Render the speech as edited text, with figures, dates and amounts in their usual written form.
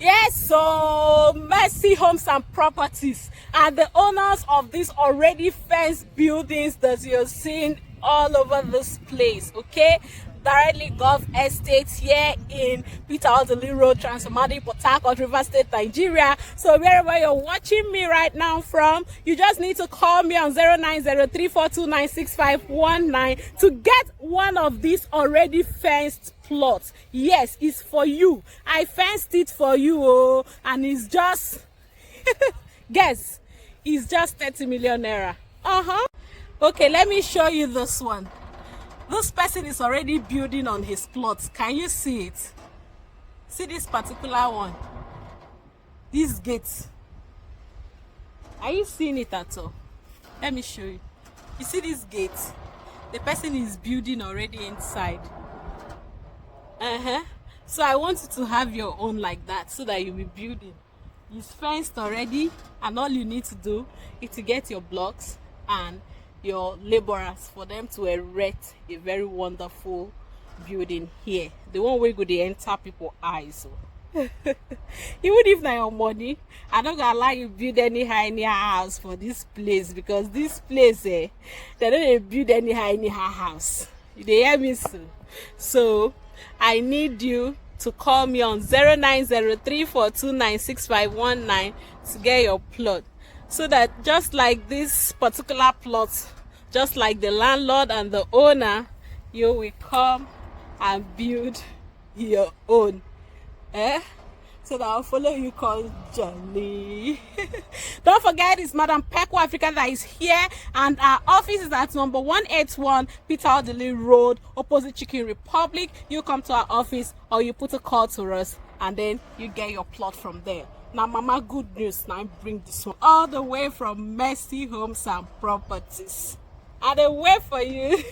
Yes, so Mercy Homes and Properties are the owners of these already fenced buildings that you're seeing all over this place, okay? Directly Gulf Estate here in Peter Odili Road, Transformadi, Port Harcourt, River State, Nigeria. So wherever you're watching me right now from, you just need to call me on 0903429651 to get one of these already fenced plots. Yes, it's for you. I fenced it for you, oh, and it's just guess, it's just 30 million naira. Okay, let me show you this one. This person is already building on his plot. Can you see it? See this particular one? This gate. Are you seeing it at all? Let me show you. You see this gate? The person is building already inside. So I want you to have your own like that so that you'll be building. It's fenced already, and all you need to do is to get your blocks and your laborers for them to erect a very wonderful building here. The one way go they enter people's eyes. So. Even if na your money, I don't gonna allow you build any high house for this place, because this place they don't build any high house. They hear me so? So I need you to call me on 0903429651 to get your plot, so that just like this particular plot, just like the landlord and the owner, you will come and build your own. So that I'll follow you called Johnny. Don't forget, it's Madam Peko Africa that is here, and our office is at number 181 Peter Odili Road, opposite Chicken Republic. You come to our office or you put a call to us, and then you get your plot from there. Now, Mama, good news. Now I bring this one all the way from Mercy Homes and Properties. And they wait for you.